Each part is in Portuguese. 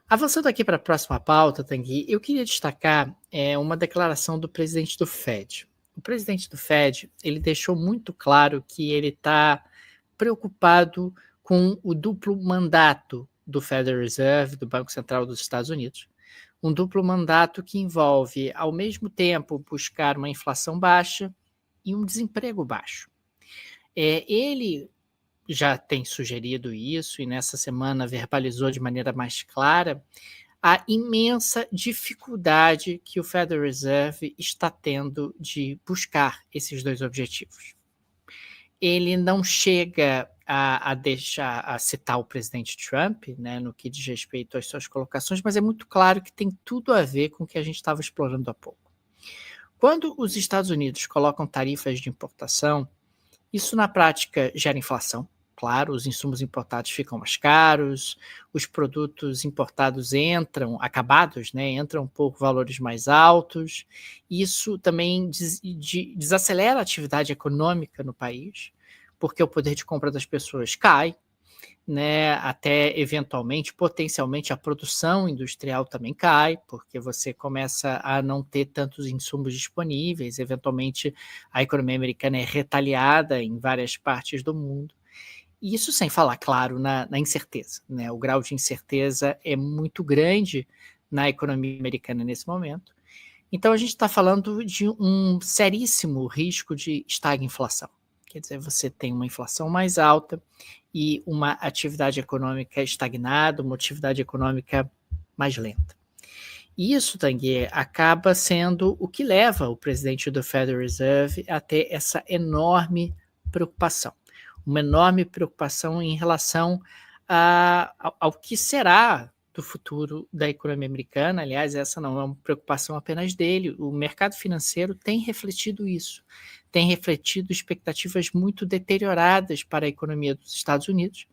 Avançando aqui para a próxima pauta, Tanguy, eu queria destacar uma declaração do presidente do Fed. O presidente do Fed, ele deixou muito claro que ele está preocupado com o duplo mandato do Federal Reserve, do Banco Central dos Estados Unidos. Um duplo mandato que envolve, ao mesmo tempo, buscar uma inflação baixa e um desemprego baixo. Ele já tem sugerido isso e nessa semana verbalizou de maneira mais clara a imensa dificuldade que o Federal Reserve está tendo de buscar esses dois objetivos. Ele não chega a citar o presidente Trump, né, no que diz respeito às suas colocações, mas é muito claro que tem tudo a ver com o que a gente estava explorando há pouco. Quando os Estados Unidos colocam tarifas de importação, isso na prática gera inflação. Claro, os insumos importados ficam mais caros, os produtos importados acabados, né, entram por valores mais altos. Isso também desacelera a atividade econômica no país, porque o poder de compra das pessoas cai, né, até eventualmente, potencialmente, a produção industrial também cai, porque você começa a não ter tantos insumos disponíveis, eventualmente a economia americana é retaliada em várias partes do mundo. E isso sem falar, claro, na incerteza, né? O grau de incerteza é muito grande na economia americana nesse momento. Então a gente está falando de um seríssimo risco de estagflação. Quer dizer, você tem uma inflação mais alta e uma atividade econômica estagnada, uma atividade econômica mais lenta. E isso, Tanguy, acaba sendo o que leva o presidente do Federal Reserve a ter essa enorme preocupação. Uma enorme preocupação em relação ao que será do futuro da economia americana. Aliás, essa não é uma preocupação apenas dele. O mercado financeiro tem refletido isso, tem refletido expectativas muito deterioradas para a economia dos Estados Unidos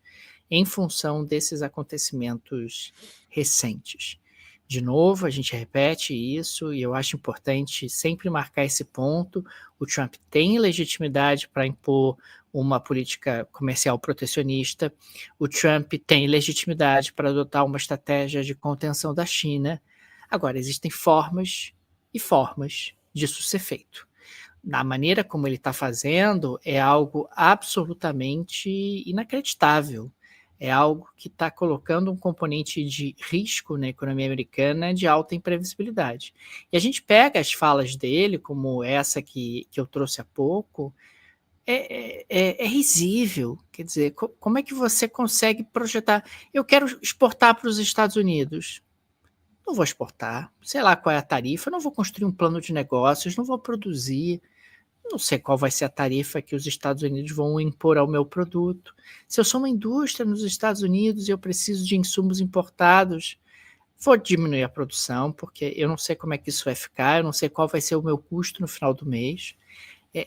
em função desses acontecimentos recentes. De novo, a gente repete isso e eu acho importante sempre marcar esse ponto. O Trump tem legitimidade para impor uma política comercial protecionista, o Trump tem legitimidade para adotar uma estratégia de contenção da China. Agora, existem formas e formas disso ser feito. Na maneira como ele está fazendo, é algo absolutamente inacreditável. É algo que está colocando um componente de risco na economia americana de alta imprevisibilidade. E a gente pega as falas dele, como essa que eu trouxe há pouco, é risível. Quer dizer, como é que você consegue projetar? Eu quero exportar para os Estados Unidos. Não vou exportar, sei lá qual é a tarifa, não vou construir um plano de negócios, não vou produzir, não sei qual vai ser a tarifa que os Estados Unidos vão impor ao meu produto. Se eu sou uma indústria nos Estados Unidos e eu preciso de insumos importados, vou diminuir a produção, porque eu não sei como é que isso vai ficar, eu não sei qual vai ser o meu custo no final do mês.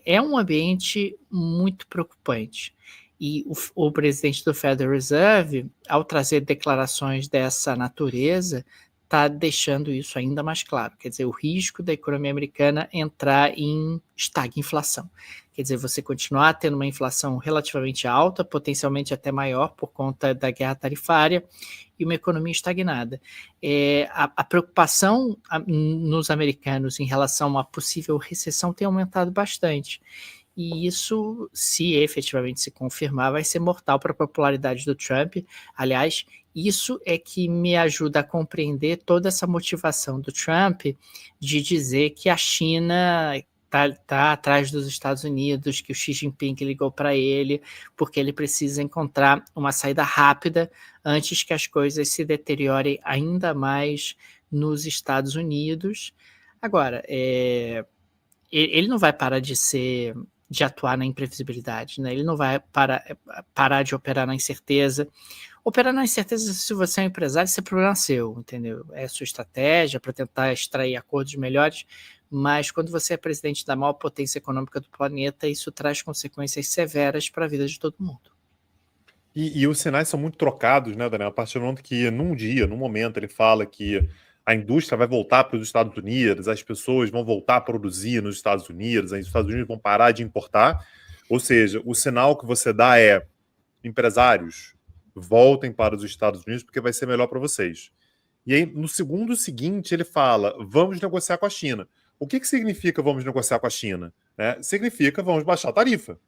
É um ambiente muito preocupante. E o presidente do Federal Reserve, ao trazer declarações dessa natureza, está deixando isso ainda mais claro. Quer dizer, o risco da economia americana entrar em estagflação. Quer dizer, você continuar tendo uma inflação relativamente alta, potencialmente até maior por conta da guerra tarifária, e uma economia estagnada. A preocupação nos americanos em relação a uma possível recessão tem aumentado bastante. E isso, se efetivamente se confirmar, vai ser mortal para a popularidade do Trump. Aliás, isso é que me ajuda a compreender toda essa motivação do Trump de dizer que a China tá atrás dos Estados Unidos, que o Xi Jinping ligou para ele, porque ele precisa encontrar uma saída rápida antes que as coisas se deteriorem ainda mais nos Estados Unidos. Agora, ele não vai parar de atuar na imprevisibilidade, né? Ele não vai parar de operar na incerteza. Operar na incerteza, se você é um empresário, isso é problema seu, entendeu? É sua estratégia para tentar extrair acordos melhores, mas quando você é presidente da maior potência econômica do planeta, isso traz consequências severas para a vida de todo mundo. E os sinais são muito trocados, né, Daniel? A partir do momento que, num momento, ele fala que a indústria vai voltar para os Estados Unidos, as pessoas vão voltar a produzir nos Estados Unidos, os Estados Unidos vão parar de importar. Ou seja, o sinal que você dá é: empresários, voltem para os Estados Unidos porque vai ser melhor para vocês. E aí, no segundo seguinte, ele fala: vamos negociar com a China. O que significa vamos negociar com a China? Significa vamos baixar a tarifa.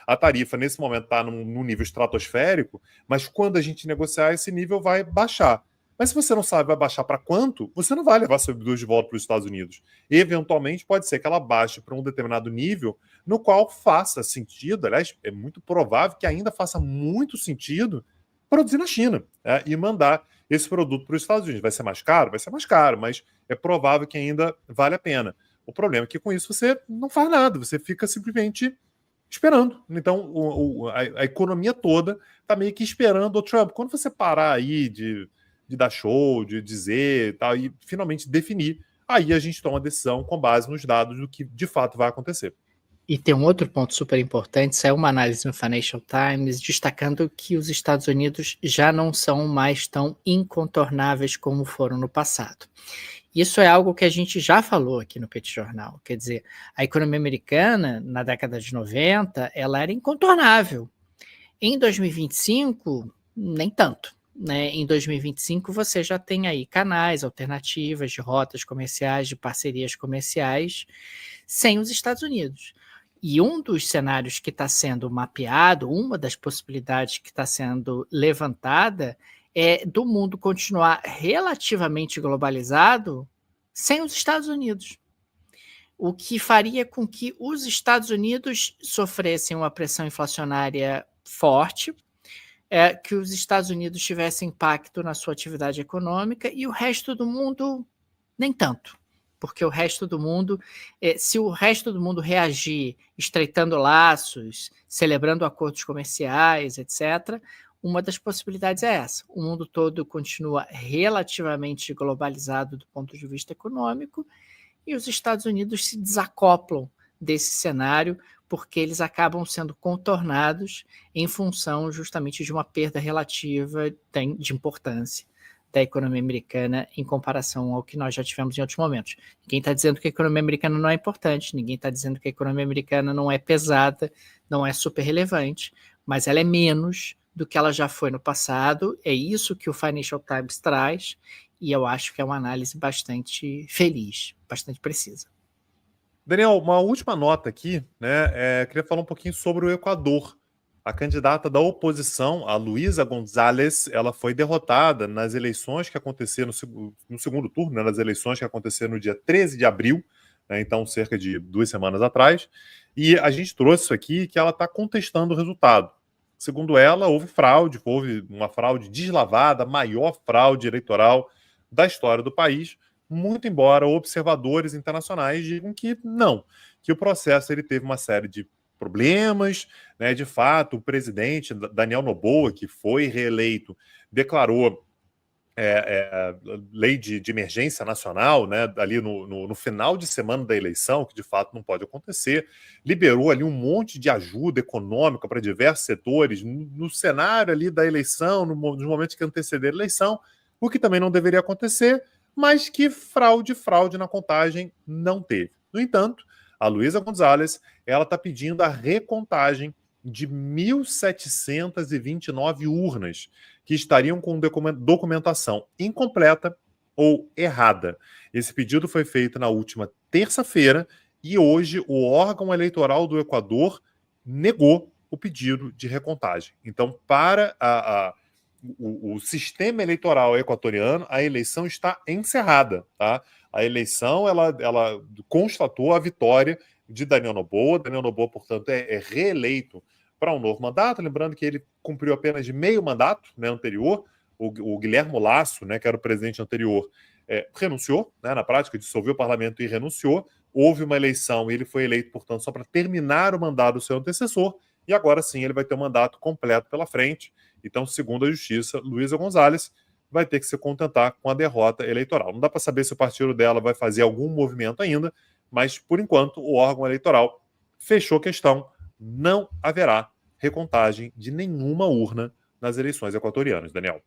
A tarifa, nesse momento, está num nível estratosférico, mas quando a gente negociar, esse nível vai baixar. Mas se você não sabe vai baixar para quanto, você não vai levar servidores de volta para os Estados Unidos. Eventualmente, pode ser que ela baixe para um determinado nível no qual faça sentido, aliás, é muito provável que ainda faça muito sentido produzir na China e mandar esse produto para os Estados Unidos. Vai ser mais caro? Vai ser mais caro, mas é provável que ainda vale a pena. O problema é que com isso você não faz nada, você fica simplesmente esperando. Então, a economia toda está meio que esperando o Trump. Quando você parar aí de dar show, de dizer e tal, e finalmente definir, aí a gente toma a decisão com base nos dados do que de fato vai acontecer. E tem um outro ponto super importante, saiu uma análise no Financial Times destacando que os Estados Unidos já não são mais tão incontornáveis como foram no passado. Isso é algo que a gente já falou aqui no Petit Jornal, quer dizer, a economia americana, na década de 90, ela era incontornável. Em 2025, nem tanto. Em 2025, você já tem aí canais, alternativas de rotas comerciais, de parcerias comerciais, sem os Estados Unidos. E um dos cenários que está sendo mapeado, uma das possibilidades que está sendo levantada, é do mundo continuar relativamente globalizado sem os Estados Unidos. O que faria com que os Estados Unidos sofressem uma pressão inflacionária forte, que os Estados Unidos tivessem impacto na sua atividade econômica e o resto do mundo nem tanto. Porque o resto do mundo, se o resto do mundo reagir estreitando laços, celebrando acordos comerciais, etc., uma das possibilidades é essa. O mundo todo continua relativamente globalizado do ponto de vista econômico e os Estados Unidos se desacoplam desse cenário porque eles acabam sendo contornados em função justamente de uma perda relativa de importância da economia americana em comparação ao que nós já tivemos em outros momentos. Ninguém está dizendo que a economia americana não é importante, ninguém está dizendo que a economia americana não é pesada, não é super relevante, mas ela é menos do que ela já foi no passado, é isso que o Financial Times traz, e eu acho que é uma análise bastante feliz, bastante precisa. Daniel, uma última nota aqui, queria falar um pouquinho sobre o Equador. A candidata da oposição, a Luísa González, ela foi derrotada nas eleições que aconteceram no segundo turno, nas eleições que aconteceram no dia 13 de abril, então cerca de 2 semanas atrás, e a gente trouxe isso aqui que ela está contestando o resultado. Segundo ela, houve uma fraude deslavada, a maior fraude eleitoral da história do país, muito embora observadores internacionais digam que não, que o processo ele teve uma série de problemas, de fato, o presidente Daniel Noboa, que foi reeleito, declarou lei de emergência nacional, ali no final de semana da eleição, que de fato não pode acontecer, liberou ali um monte de ajuda econômica para diversos setores no cenário ali da eleição, nos momentos que antecederam a eleição, o que também não deveria acontecer, mas que fraude na contagem não teve. No entanto, a Luísa González, ela está pedindo a recontagem de 1.729 urnas que estariam com documentação incompleta ou errada. Esse pedido foi feito na última terça-feira e hoje o órgão eleitoral do Equador negou o pedido de recontagem. Então, para o sistema eleitoral equatoriano, a eleição está encerrada. Tá? A eleição ela constatou a vitória de Daniel Noboa. Daniel Noboa, portanto, é reeleito para um novo mandato. Lembrando que ele cumpriu apenas de meio mandato anterior. O Guilherme Lasso, que era o presidente anterior, renunciou, na prática, dissolveu o parlamento e renunciou. Houve uma eleição e ele foi eleito, portanto, só para terminar o mandato do seu antecessor. E agora sim ele vai ter um mandato completo pela frente. Então, segundo a Justiça, Luísa González vai ter que se contentar com a derrota eleitoral. Não dá para saber se o partido dela vai fazer algum movimento ainda, mas, por enquanto, o órgão eleitoral fechou a questão. Não haverá recontagem de nenhuma urna nas eleições equatorianas, Daniel.